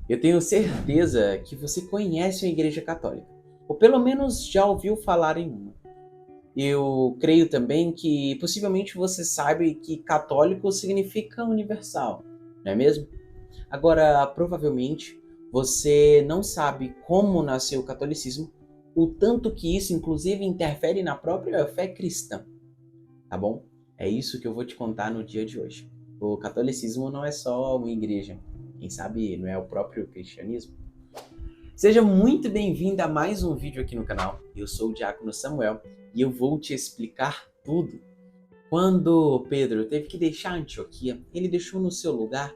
Eu tenho certeza que você conhece a Igreja Católica, ou pelo menos já ouviu falar em uma. Eu creio também que possivelmente você sabe que católico significa universal, não é mesmo? Agora, provavelmente você não sabe como nasceu o catolicismo, o tanto que isso inclusive interfere na própria fé cristã, tá bom? É isso que eu vou te contar no dia de hoje. O catolicismo não é só uma igreja, quem sabe não é o próprio cristianismo? Seja muito bem-vindo a mais um vídeo aqui no canal. Eu sou o Diácono Samuel e eu vou te explicar tudo. Quando Pedro teve que deixar Antioquia, ele deixou no seu lugar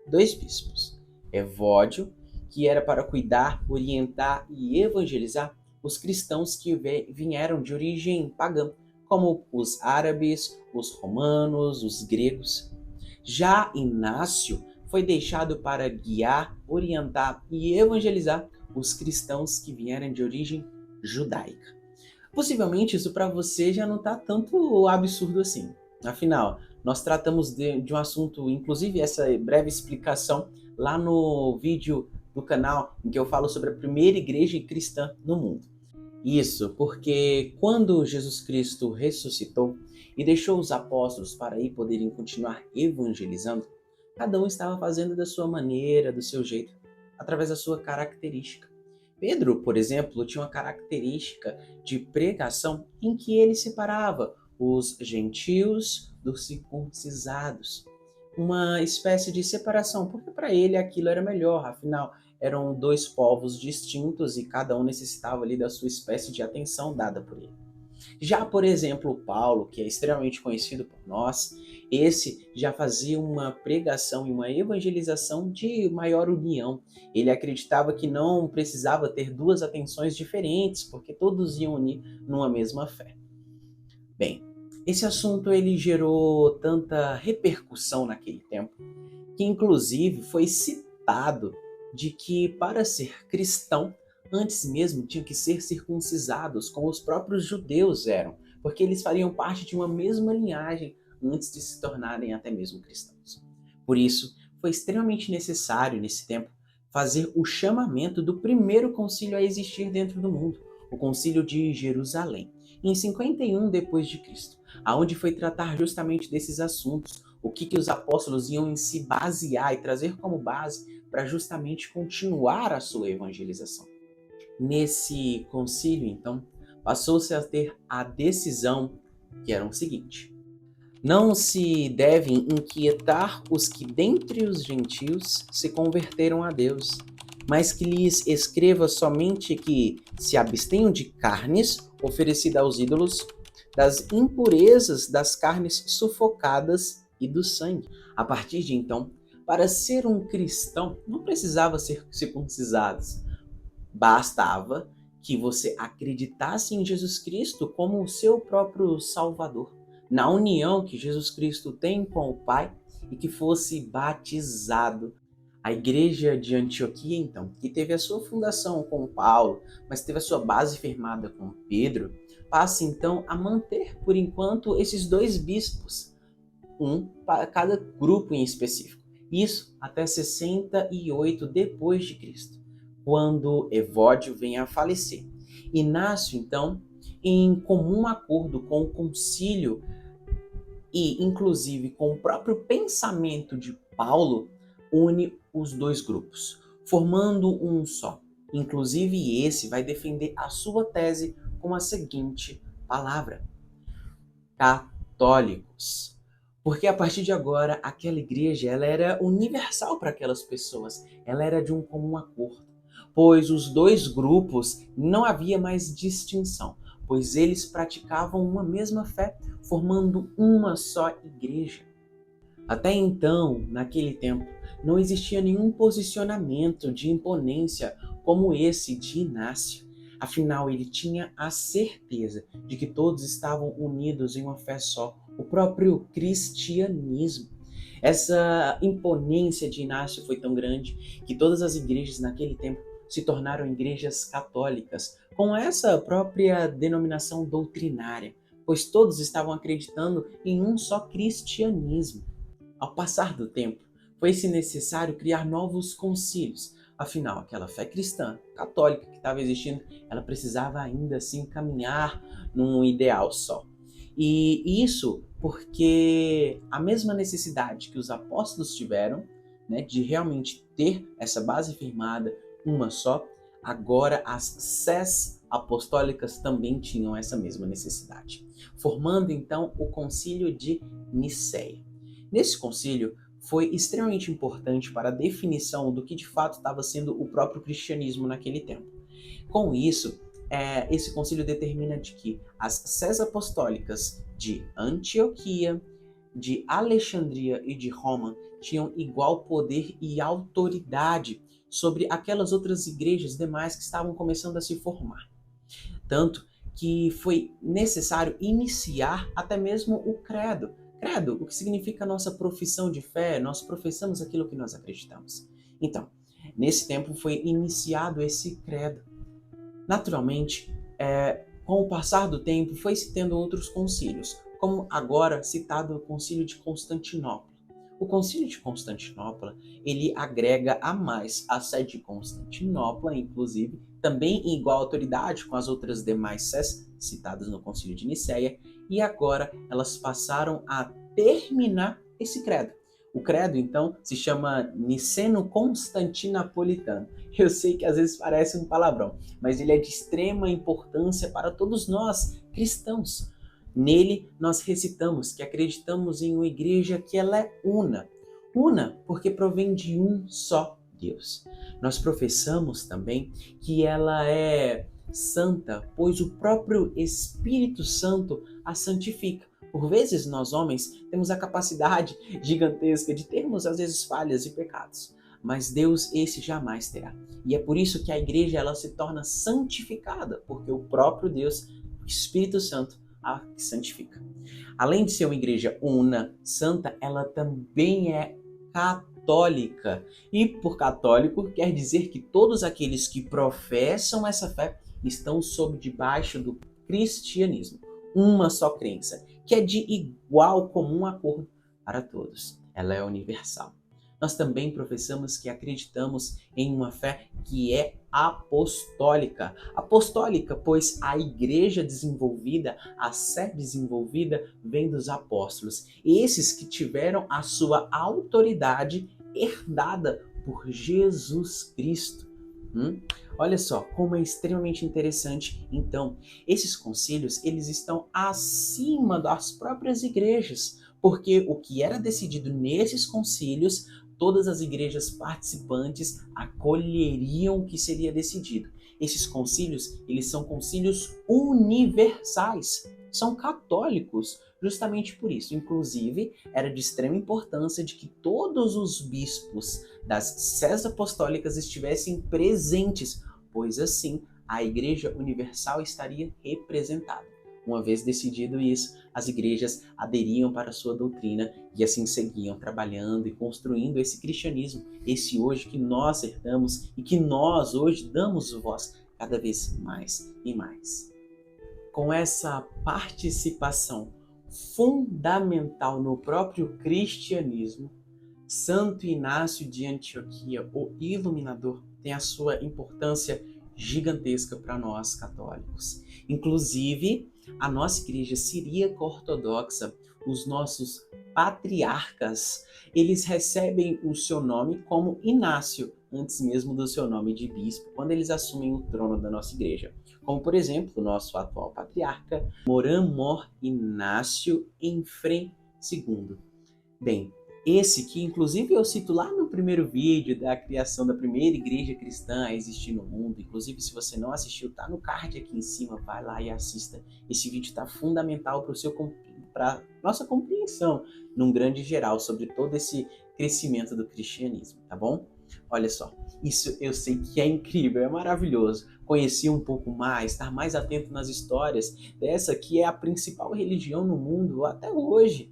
dois bispos. Evódio, que era para cuidar, orientar e evangelizar os cristãos que vieram de origem pagã, como os árabes, os romanos, os gregos. Já Inácio foi deixado para guiar, orientar e evangelizar os cristãos que vieram de origem judaica. Possivelmente isso para você já não está tanto absurdo assim. Afinal, nós tratamos de um assunto, inclusive essa breve explicação, lá no vídeo do canal em que eu falo sobre a primeira igreja cristã no mundo. Isso porque quando Jesus Cristo ressuscitou e deixou os apóstolos para aí poderem continuar evangelizando, cada um estava fazendo da sua maneira, do seu jeito, através da sua característica. Pedro, por exemplo, tinha uma característica de pregação em que ele separava os gentios dos circuncisados. Uma espécie de separação, porque para ele aquilo era melhor, afinal, eram dois povos distintos e cada um necessitava ali da sua espécie de atenção dada por ele. Já, por exemplo, Paulo, que é extremamente conhecido por nós, esse já fazia uma pregação e uma evangelização de maior união. Ele acreditava que não precisava ter duas atenções diferentes, porque todos iam unir numa mesma fé. Bem, esse assunto ele gerou tanta repercussão naquele tempo, que inclusive foi citado de que para ser cristão, antes mesmo tinham que ser circuncisados, como os próprios judeus eram, porque eles fariam parte de uma mesma linhagem antes de se tornarem até mesmo cristãos. Por isso, foi extremamente necessário nesse tempo fazer o chamamento do primeiro concílio a existir dentro do mundo, o Concílio de Jerusalém, em 51 depois de Cristo, aonde foi tratar justamente desses assuntos, o que os apóstolos iam se basear e trazer como base para justamente continuar a sua evangelização. Nesse concílio, então, passou-se a ter a decisão que era o seguinte: não se devem inquietar os que dentre os gentios se converteram a Deus, mas que lhes escreva somente que se abstenham de carnes oferecidas aos ídolos, das impurezas das carnes sufocadas e do sangue. A partir de então, para ser um cristão, não precisava ser circuncisado, bastava que você acreditasse em Jesus Cristo como o seu próprio Salvador, na união que Jesus Cristo tem com o Pai e que fosse batizado. A igreja de Antioquia, então, que teve a sua fundação com Paulo, mas teve a sua base firmada com Pedro, passa então a manter, por enquanto, esses dois bispos, um para cada grupo em específico. Isso até 68 depois de Cristo, quando Evódio vem a falecer. Inácio, então, em comum acordo com o concílio e inclusive com o próprio pensamento de Paulo, une os dois grupos, formando um só. Inclusive esse vai defender a sua tese com a seguinte palavra: católicos. Porque a partir de agora, aquela igreja ela era universal para aquelas pessoas, ela era de um comum acordo, pois os dois grupos não havia mais distinção, pois eles praticavam uma mesma fé, formando uma só igreja. Até então, naquele tempo, não existia nenhum posicionamento de imponência como esse de Inácio. Afinal, ele tinha a certeza de que todos estavam unidos em uma fé só, o próprio cristianismo. Essa imponência de Inácio foi tão grande que todas as igrejas naquele tempo se tornaram igrejas católicas, com essa própria denominação doutrinária, pois todos estavam acreditando em um só cristianismo. Ao passar do tempo, foi-se necessário criar novos concílios, Afinal, aquela fé cristã, católica que estava existindo, ela precisava ainda assim caminhar num ideal só. E isso porque a mesma necessidade que os apóstolos tiveram, né, de realmente ter essa base firmada, uma só, agora as sés apostólicas também tinham essa mesma necessidade, formando então o Concílio de Nicéia. Nesse concílio foi extremamente importante para a definição do que de fato estava sendo o próprio cristianismo naquele tempo. Com isso, esse concílio determina de que as sés apostólicas de Antioquia, de Alexandria e de Roma tinham igual poder e autoridade sobre aquelas outras igrejas demais que estavam começando a se formar. Tanto que foi necessário iniciar até mesmo o credo. Credo, o que significa nossa profissão de fé, nós professamos aquilo que nós acreditamos. Então, nesse tempo foi iniciado esse credo. Naturalmente, com o passar do tempo, foi se tendo outros concílios, como agora citado o Concílio de Constantinopla. O Concílio de Constantinopla, ele agrega a mais a sé de Constantinopla, inclusive, também em igual autoridade com as outras demais sés citadas no Concílio de Nicéia, e agora elas passaram a terminar esse credo. O credo, então, se chama Niceno-Constantinopolitano. Eu sei que às vezes parece um palavrão, mas ele é de extrema importância para todos nós, cristãos. Nele, nós recitamos que acreditamos em uma igreja que ela é una. Una porque provém de um só Deus. Nós professamos também que ela é santa, pois o próprio Espírito Santo a santifica. Por vezes, nós homens temos a capacidade gigantesca de termos, às vezes, falhas e pecados. Mas Deus esse jamais terá. E é por isso que a igreja ela se torna santificada, porque o próprio Deus, o Espírito Santo, a santifica. Além de ser uma igreja una, santa, ela também é católica. E por católico quer dizer que todos aqueles que professam essa fé estão sob debaixo do cristianismo. Uma só crença, que é de igual comum acordo para todos. Ela é universal. Nós também professamos que acreditamos em uma fé que é apostólica. Apostólica, pois a igreja desenvolvida, a sé desenvolvida, vem dos apóstolos. Esses que tiveram a sua autoridade herdada por Jesus Cristo. Olha só como é extremamente interessante. Então, esses concílios, eles estão acima das próprias igrejas, porque o que era decidido nesses concílios, todas as igrejas participantes acolheriam o que seria decidido. Esses concílios, eles são concílios universais, são católicos, justamente por isso. Inclusive, era de extrema importância de que todos os bispos das sés apostólicas estivessem presentes, pois assim a Igreja Universal estaria representada. Uma vez decidido isso, as igrejas aderiam para a sua doutrina e assim seguiam trabalhando e construindo esse cristianismo, esse hoje que nós herdamos e que nós hoje damos voz cada vez mais e mais. Com essa participação fundamental no próprio cristianismo, Santo Inácio de Antioquia, o Iluminador, tem a sua importância gigantesca para nós católicos. Inclusive, a nossa igreja siríaco-ortodoxa, os nossos patriarcas, eles recebem o seu nome como Inácio, antes mesmo do seu nome de bispo, quando eles assumem o trono da nossa igreja. Como, por exemplo, o nosso atual patriarca, Moran Mor Inácio Enfrem II. Bem, esse que inclusive eu cito lá no primeiro vídeo da criação da primeira igreja cristã a existir no mundo. Inclusive, se você não assistiu, tá no card aqui em cima, vai lá e assista. Esse vídeo está fundamental para nossa compreensão, num grande geral, sobre todo esse crescimento do cristianismo, tá bom? Olha só, isso eu sei que é incrível, é maravilhoso. Conhecer um pouco mais, estar mais atento nas histórias dessa que é a principal religião no mundo até hoje.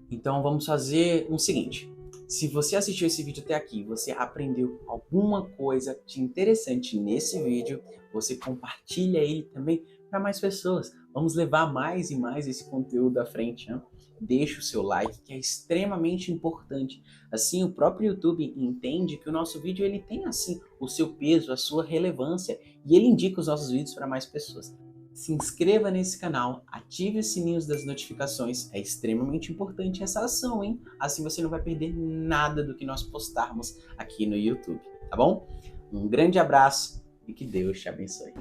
Então vamos fazer o seguinte, se você assistiu esse vídeo até aqui, você aprendeu alguma coisa de interessante nesse vídeo, você compartilha ele também para mais pessoas. Vamos levar mais e mais esse conteúdo à frente, né? deixa o seu like, que é extremamente importante. Assim, o próprio YouTube entende que o nosso vídeo ele tem assim o seu peso, a sua relevância, e ele indica os nossos vídeos para mais pessoas. Se inscreva nesse canal, ative os sininhos das notificações, é extremamente importante essa ação, hein? Assim você não vai perder nada do que nós postarmos aqui no YouTube, tá bom? Um grande abraço e que Deus te abençoe.